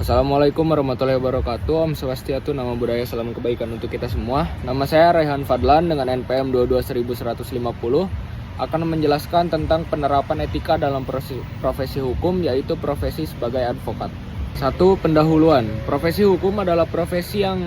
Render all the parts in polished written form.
Assalamualaikum warahmatullahi wabarakatuh. Om Swastiastu, nama budaya, salam kebaikan untuk kita semua. Nama saya Rehan Fadlan dengan NPM 22150 akan menjelaskan tentang penerapan etika dalam profesi hukum, yaitu profesi sebagai advokat. 1. Pendahuluan. Profesi hukum adalah profesi yang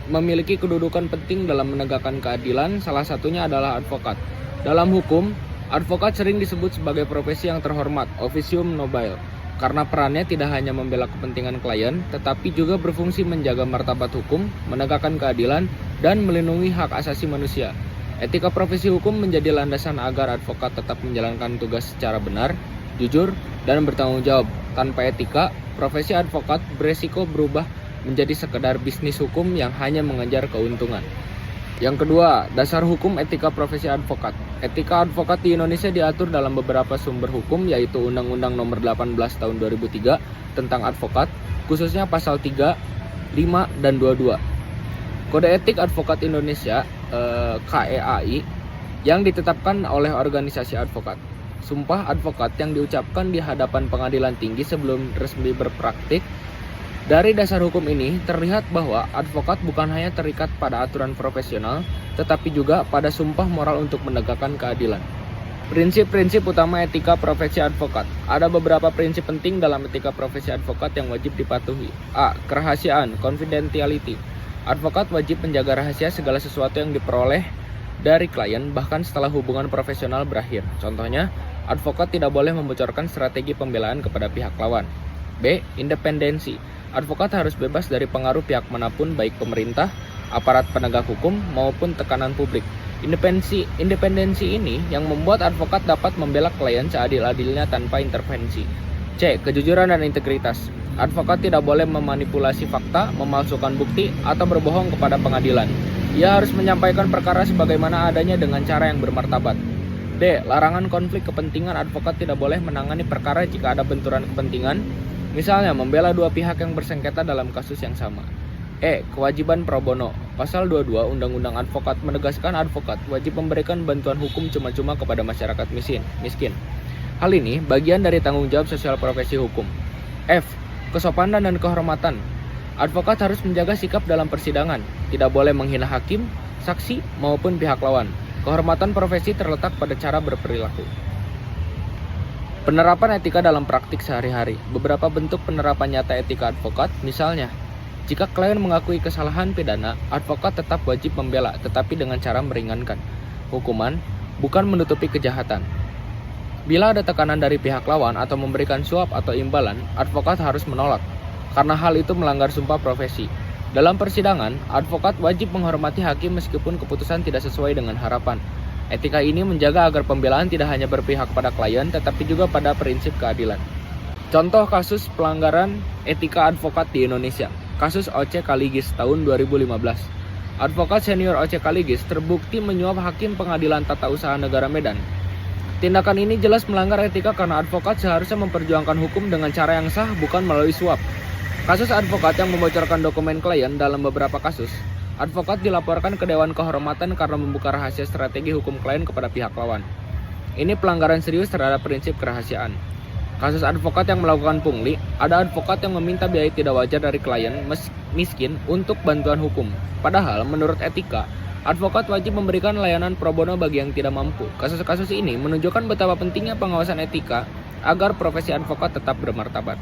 memiliki kedudukan penting dalam menegakkan keadilan, salah satunya adalah advokat. Dalam hukum, advokat sering disebut sebagai profesi yang terhormat, officium nobile, karena perannya tidak hanya membela kepentingan klien, tetapi juga berfungsi menjaga martabat hukum, menegakkan keadilan, dan melindungi hak asasi manusia. Etika profesi hukum menjadi landasan agar advokat tetap menjalankan tugas secara benar, jujur, dan bertanggung jawab. Tanpa etika, profesi advokat beresiko berubah menjadi sekedar bisnis hukum yang hanya mengejar keuntungan. Yang kedua, dasar hukum etika profesi advokat. Etika advokat di Indonesia diatur dalam beberapa sumber hukum, yaitu Undang-Undang Nomor 18 Tahun 2003 tentang advokat, khususnya pasal 3, 5, dan 22. Kode Etik Advokat Indonesia KEAI yang ditetapkan oleh organisasi advokat. Sumpah advokat yang diucapkan di hadapan pengadilan tinggi sebelum resmi berpraktik. Dari dasar hukum ini terlihat bahwa advokat bukan hanya terikat pada aturan profesional, tetapi juga pada sumpah moral untuk menegakkan keadilan. Prinsip-prinsip utama etika profesi advokat. Ada beberapa prinsip penting dalam etika profesi advokat yang wajib dipatuhi. A. Kerahasiaan, confidentiality. Advokat wajib menjaga rahasia segala sesuatu yang diperoleh dari klien bahkan setelah hubungan profesional berakhir. Contohnya, advokat tidak boleh membocorkan strategi pembelaan kepada pihak lawan. B. Independensi. Advokat harus bebas dari pengaruh pihak manapun, baik pemerintah, aparat penegak hukum, maupun tekanan publik. Independensi ini yang membuat advokat dapat membela klien seadil-adilnya tanpa intervensi. C. Kejujuran dan integritas. Advokat tidak boleh memanipulasi fakta, memalsukan bukti, atau berbohong kepada pengadilan. Ia harus menyampaikan perkara sebagaimana adanya dengan cara yang bermartabat. D. Larangan konflik kepentingan. Advokat tidak boleh menangani perkara jika ada benturan kepentingan, misalnya membela dua pihak yang bersengketa dalam kasus yang sama. E. Kewajiban pro bono. Pasal 22 Undang-Undang Advokat menegaskan advokat wajib memberikan bantuan hukum cuma-cuma kepada masyarakat miskin. Hal ini bagian dari tanggung jawab sosial profesi hukum. F. Kesopanan dan kehormatan. Advokat harus menjaga sikap dalam persidangan, tidak boleh menghina hakim, saksi, maupun pihak lawan. Kehormatan profesi terletak pada cara berperilaku. Penerapan etika dalam praktik sehari-hari. Beberapa bentuk penerapan nyata etika advokat, misalnya, jika klien mengakui kesalahan pidana, advokat tetap wajib membela, tetapi dengan cara meringankan hukuman, bukan menutupi kejahatan. Bila ada tekanan dari pihak lawan atau memberikan suap atau imbalan, advokat harus menolak, karena hal itu melanggar sumpah profesi. Dalam persidangan, advokat wajib menghormati hakim meskipun keputusan tidak sesuai dengan harapan. Etika ini menjaga agar pembelaan tidak hanya berpihak pada klien, tetapi juga pada prinsip keadilan. Contoh kasus pelanggaran etika advokat di Indonesia. Kasus O.C. Kaligis tahun 2015. Advokat senior O.C. Kaligis terbukti menyuap hakim Pengadilan Tata Usaha Negara Medan. Tindakan ini jelas melanggar etika karena advokat seharusnya memperjuangkan hukum dengan cara yang sah, bukan melalui suap. Kasus advokat yang membocorkan dokumen klien. Dalam beberapa kasus, advokat dilaporkan ke Dewan Kehormatan karena membuka rahasia strategi hukum klien kepada pihak lawan. Ini pelanggaran serius terhadap prinsip kerahasiaan. Kasus advokat yang melakukan pungli. Ada advokat yang meminta biaya tidak wajar dari klien miskin untuk bantuan hukum. Padahal menurut etika, advokat wajib memberikan layanan pro bono bagi yang tidak mampu. Kasus-kasus ini menunjukkan betapa pentingnya pengawasan etika agar profesi advokat tetap bermartabat.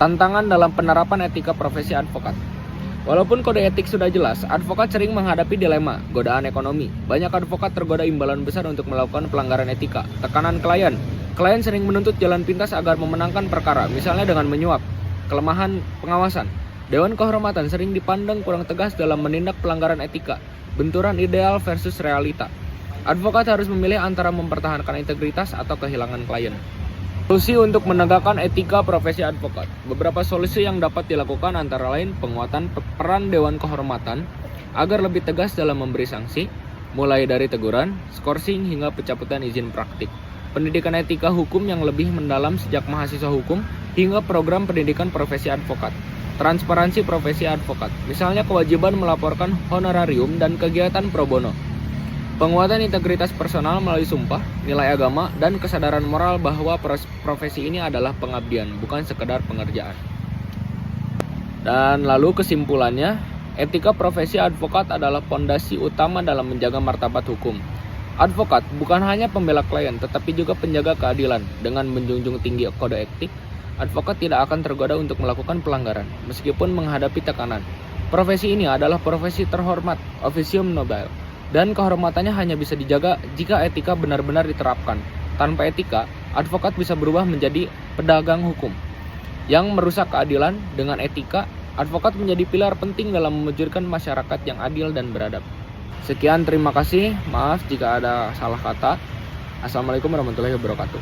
Tantangan dalam penerapan etika profesi advokat. Walaupun kode etik sudah jelas, advokat sering menghadapi dilema, godaan ekonomi. Banyak advokat tergoda imbalan besar untuk melakukan pelanggaran etika. Tekanan klien. Klien sering menuntut jalan pintas agar memenangkan perkara, misalnya dengan menyuap. Kelemahan pengawasan. Dewan Kehormatan sering dipandang kurang tegas dalam menindak pelanggaran etika. Benturan ideal versus realita. Advokat harus memilih antara mempertahankan integritas atau kehilangan klien. Solusi untuk menegakkan etika profesi advokat. Beberapa solusi yang dapat dilakukan antara lain penguatan peran Dewan Kehormatan agar lebih tegas dalam memberi sanksi, mulai dari teguran, skorsing, hingga pencabutan izin praktik. Pendidikan etika hukum yang lebih mendalam sejak mahasiswa hukum hingga program pendidikan profesi advokat. Transparansi profesi advokat, misalnya kewajiban melaporkan honorarium dan kegiatan pro bono. Penguatan integritas personal melalui sumpah, nilai agama, dan kesadaran moral bahwa profesi ini adalah pengabdian, bukan sekedar pengerjaan. Dan lalu kesimpulannya, etika profesi advokat adalah fondasi utama dalam menjaga martabat hukum. Advokat bukan hanya pembela klien, tetapi juga penjaga keadilan. Dengan menjunjung tinggi kode etik, advokat tidak akan tergoda untuk melakukan pelanggaran, meskipun menghadapi tekanan. Profesi ini adalah profesi terhormat, officium nobile, dan kehormatannya hanya bisa dijaga jika etika benar-benar diterapkan. Tanpa etika, advokat bisa berubah menjadi pedagang hukum yang merusak keadilan. Dengan etika, advokat menjadi pilar penting dalam mewujudkan masyarakat yang adil dan beradab. Sekian, terima kasih. Maaf jika ada salah kata. Assalamualaikum warahmatullahi wabarakatuh.